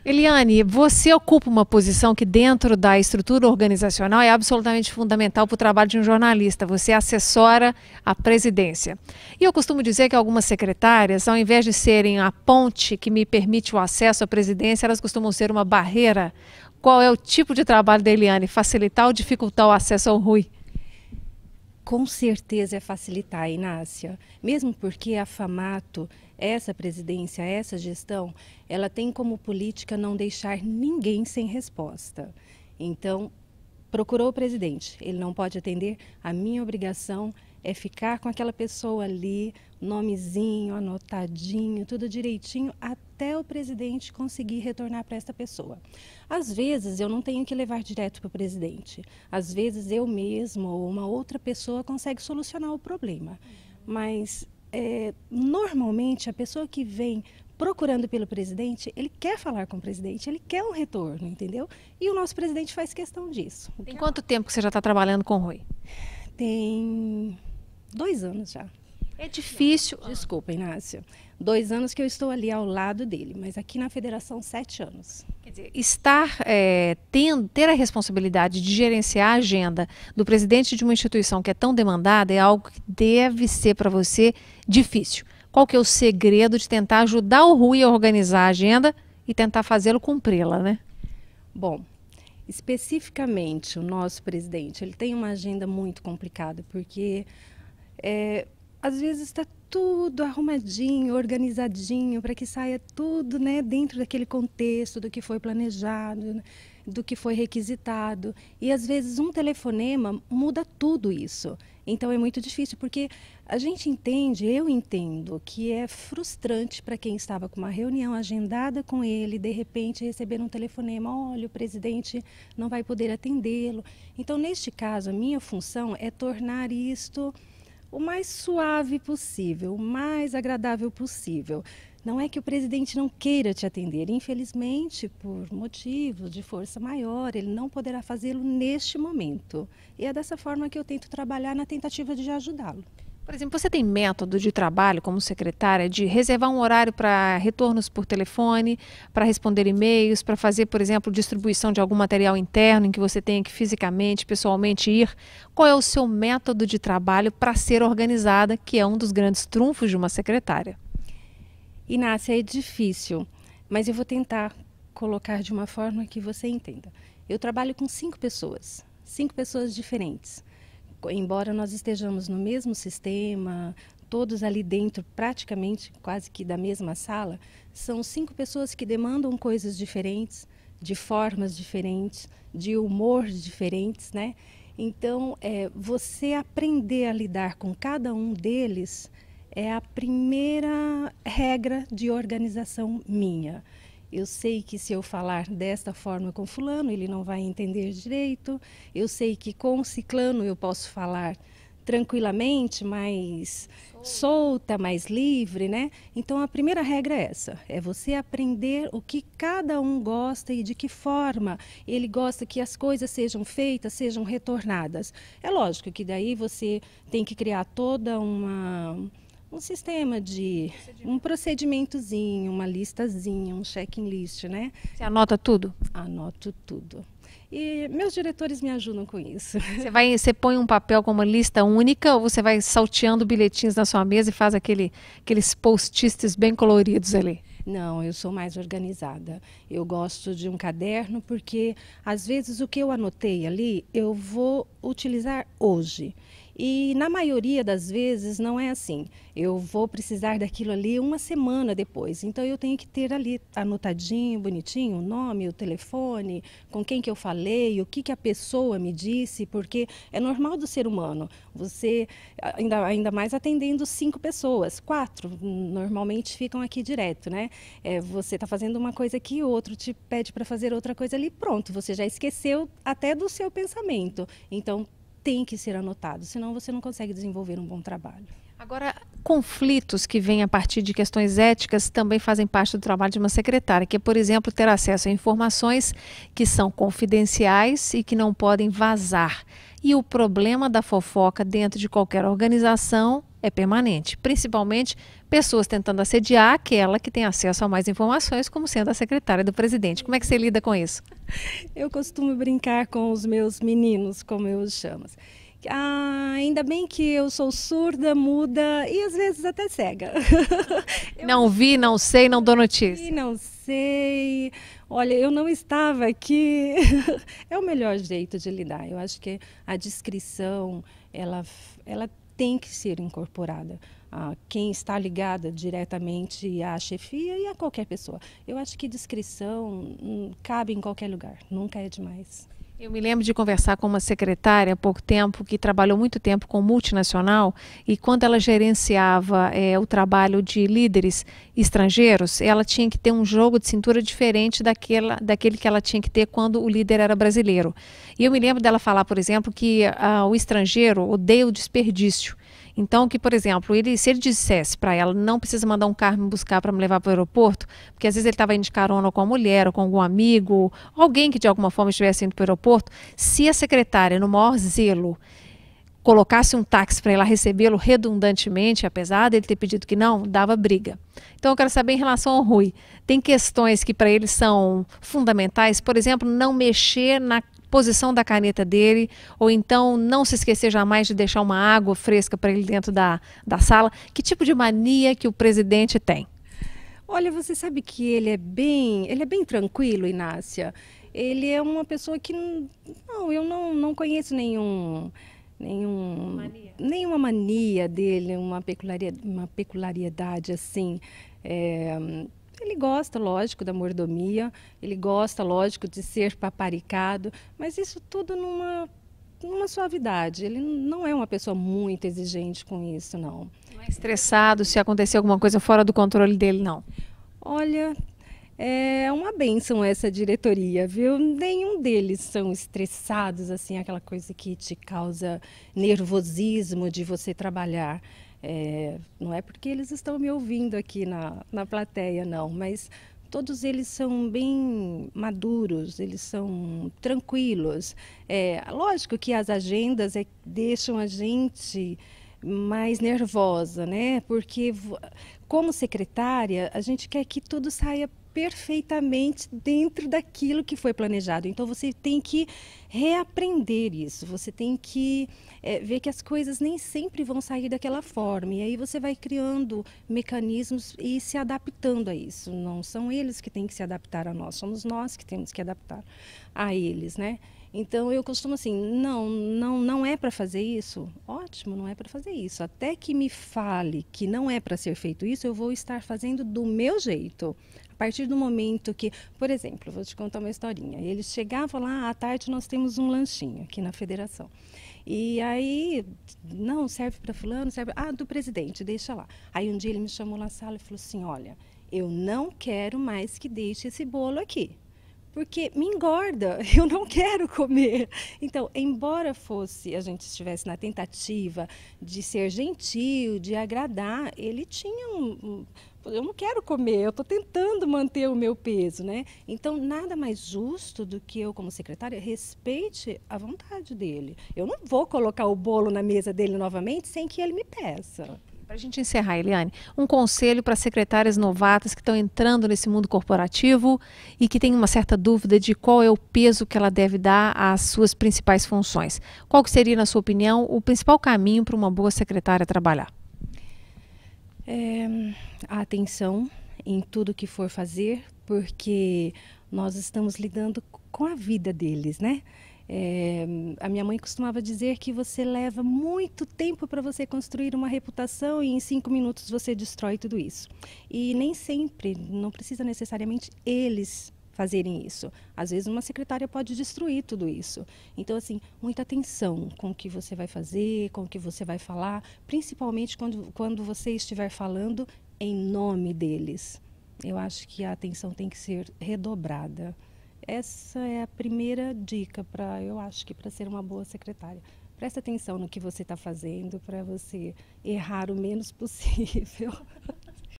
Eliane, você ocupa uma posição que dentro da estrutura organizacional é absolutamente fundamental para o trabalho de um jornalista. Você assessora a presidência. E eu costumo dizer que algumas secretárias, ao invés de serem a ponte que me permite o acesso à presidência, elas costumam ser uma barreira. Qual é o tipo de trabalho da Eliane? Facilitar ou dificultar o acesso ao Rui? Com certeza é facilitar, Inácia. Mesmo porque a FAMATO, essa presidência, essa gestão, ela tem como política não deixar ninguém sem resposta. Então, procurou o presidente, ele não pode atender, a minha obrigação é ficar com aquela pessoa ali, nomezinho, anotadinho, tudo direitinho, até o presidente conseguir retornar para essa pessoa. Às vezes eu não tenho que levar direto para o presidente, às vezes eu mesmo ou uma outra pessoa consegue solucionar o problema, mas normalmente a pessoa que vem procurando pelo presidente, ele quer falar com o presidente, ele quer um retorno, entendeu? E o nosso presidente faz questão disso. Tem quanto tempo que você já está trabalhando com o Rui? Tem 2 anos já. É difícil. Desculpa, Inácia. 2 anos que eu estou ali ao lado dele, mas aqui na federação 7 anos. Quer dizer, ter a responsabilidade de gerenciar a agenda do presidente de uma instituição que é tão demandada é algo que deve ser para você difícil. Qual que é o segredo de tentar ajudar o Rui a organizar a agenda e tentar fazê-lo cumpri-la, né? Bom, especificamente o nosso presidente, ele tem uma agenda muito complicada, porque às vezes está tudo arrumadinho, organizadinho, para que saia tudo, né, dentro daquele contexto do que foi planejado, do que foi requisitado. E às vezes um telefonema muda tudo isso. Então é muito difícil, porque a gente entende, eu entendo, que é frustrante para quem estava com uma reunião agendada com ele, de repente receber um telefonema, olha, o presidente não vai poder atendê-lo. Então, neste caso, a minha função é tornar isto o mais suave possível, o mais agradável possível. Não é que o presidente não queira te atender, infelizmente, por motivos de força maior, ele não poderá fazê-lo neste momento. E é dessa forma que eu tento trabalhar na tentativa de ajudá-lo. Por exemplo, você tem método de trabalho como secretária de reservar um horário para retornos por telefone, para responder e-mails, para fazer, por exemplo, distribuição de algum material interno em que você tenha que fisicamente, pessoalmente ir? Qual é o seu método de trabalho para ser organizada, que é um dos grandes trunfos de uma secretária? Inácia, é difícil, mas eu vou tentar colocar de uma forma que você entenda. Eu trabalho com 5 pessoas diferentes. Embora nós estejamos no mesmo sistema, todos ali dentro, praticamente quase que da mesma sala, são 5 pessoas que demandam coisas diferentes, de formas diferentes, de humor diferentes, né? Então, você aprender a lidar com cada um deles é a primeira regra de organização minha. Eu sei que se eu falar desta forma com fulano, ele não vai entender direito. Eu sei que com ciclano eu posso falar tranquilamente, mais solta, mais livre, né? Então a primeira regra é essa, é você aprender o que cada um gosta e de que forma ele gosta que as coisas sejam feitas, sejam retornadas. É lógico que daí você tem que criar toda um sistema um procedimentozinho, uma listazinha, um checklist, né? Você anota tudo? Anoto tudo. E meus diretores me ajudam com isso. Você põe um papel com uma lista única ou você vai salteando bilhetinhos na sua mesa e faz aqueles post-its bem coloridos ali? Não, eu sou mais organizada. Eu gosto de um caderno porque, às vezes, o que eu anotei ali, eu vou utilizar hoje. E, na maioria das vezes, não é assim. Eu vou precisar daquilo ali uma semana depois. Então, eu tenho que ter ali anotadinho, bonitinho, o nome, o telefone, com quem que eu falei, o que a pessoa me disse, porque é normal do ser humano. Você, ainda mais atendendo 5 pessoas, 4 normalmente ficam aqui direto, né? Você está fazendo uma coisa aqui, o outro te pede para fazer outra coisa ali, pronto, você já esqueceu até do seu pensamento. Então, tem que ser anotado, senão você não consegue desenvolver um bom trabalho. Agora, conflitos que vêm a partir de questões éticas também fazem parte do trabalho de uma secretária, que é, por exemplo, ter acesso a informações que são confidenciais e que não podem vazar. E o problema da fofoca dentro de qualquer organização é permanente, principalmente pessoas tentando assediar aquela que tem acesso a mais informações, como sendo a secretária do presidente. Como é que você lida com isso? Eu costumo brincar com os meus meninos, como eu os chamo. Ainda bem que eu sou surda, muda e às vezes até cega. Não vi, não sei, não dou E notícia. não sei. Olha, eu não estava aqui. É o melhor jeito de lidar. Eu acho que a discrição, ela tem que ser incorporada a quem está ligada diretamente à chefia e a qualquer pessoa. Eu acho que discrição cabe em qualquer lugar, nunca é demais. Eu me lembro de conversar com uma secretária há pouco tempo que trabalhou muito tempo com multinacional e quando ela gerenciava o trabalho de líderes estrangeiros, ela tinha que ter um jogo de cintura diferente daquele que ela tinha que ter quando o líder era brasileiro. E eu me lembro dela falar, por exemplo, que o estrangeiro odeia o desperdício. Então, que, por exemplo, se ele dissesse para ela, não precisa mandar um carro me buscar para me levar para o aeroporto, porque às vezes ele estava indo de carona com a mulher, ou com algum amigo, alguém que de alguma forma estivesse indo para o aeroporto, se a secretária, no maior zelo, colocasse um táxi para ir lá recebê-lo redundantemente, apesar dele ter pedido que não, dava briga. Então eu quero saber em relação ao Rui, tem questões que para ele são fundamentais, por exemplo, não mexer na posição da caneta dele, ou então não se esquecer jamais de deixar uma água fresca para ele dentro da sala. Que tipo de mania que o presidente tem? Olha, você sabe que ele é bem tranquilo, Inácia. Ele é uma pessoa que eu não conheço nenhuma mania dele, uma peculiaridade assim. É, ele gosta, lógico, da mordomia, ele gosta, lógico, de ser paparicado, mas isso tudo numa suavidade. Ele não é uma pessoa muito exigente com isso, não. Não é estressado se acontecer alguma coisa fora do controle dele, não. Olha, é uma bênção essa diretoria, viu? Nenhum deles são estressados, assim, aquela coisa que te causa nervosismo de você trabalhar. Não é porque eles estão me ouvindo aqui na plateia, não, mas todos eles são bem maduros, eles são tranquilos. Lógico que as agendas deixam a gente mais nervosa, né? Porque como secretária, a gente quer que tudo saia perfeitamente dentro daquilo que foi planejado. Então você tem que reaprender isso, você tem que ver que as coisas nem sempre vão sair daquela forma. E aí você vai criando mecanismos e se adaptando a isso. Não são eles que têm que se adaptar a nós, somos nós que temos que adaptar a eles, né? Então eu costumo assim, não é para fazer isso? Ótimo, não é para fazer isso. Até que me fale que não é para ser feito isso, eu vou estar fazendo do meu jeito. A partir do momento que, por exemplo, vou te contar uma historinha. Eles chegavam lá, à tarde nós temos um lanchinho aqui na federação. E aí, não, serve para fulano, serve... do presidente, deixa lá. Aí um dia ele me chamou na sala e falou assim, olha, eu não quero mais que deixe esse bolo aqui. Porque me engorda, eu não quero comer. Então, embora a gente estivesse na tentativa de ser gentil, de agradar, ele tinha eu não quero comer, eu estou tentando manter o meu peso, né? Então, nada mais justo do que eu, como secretária, respeite a vontade dele. Eu não vou colocar o bolo na mesa dele novamente sem que ele me peça. Para a gente encerrar, Eliane, um conselho para secretárias novatas que estão entrando nesse mundo corporativo e que têm uma certa dúvida de qual é o peso que ela deve dar às suas principais funções. Qual que seria, na sua opinião, o principal caminho para uma boa secretária trabalhar? A atenção em tudo que for fazer, porque nós estamos lidando com a vida deles, né? A minha mãe costumava dizer que você leva muito tempo para você construir uma reputação e em 5 minutos você destrói tudo isso. E nem sempre, não precisa necessariamente eles fazerem isso. Às vezes uma secretária pode destruir tudo isso. Então, assim, muita atenção com o que você vai fazer, com o que você vai falar, principalmente quando você estiver falando em nome deles. Eu acho que a atenção tem que ser redobrada. Essa é a primeira dica eu acho que para ser uma boa secretária. Preste atenção no que você está fazendo para você errar o menos possível.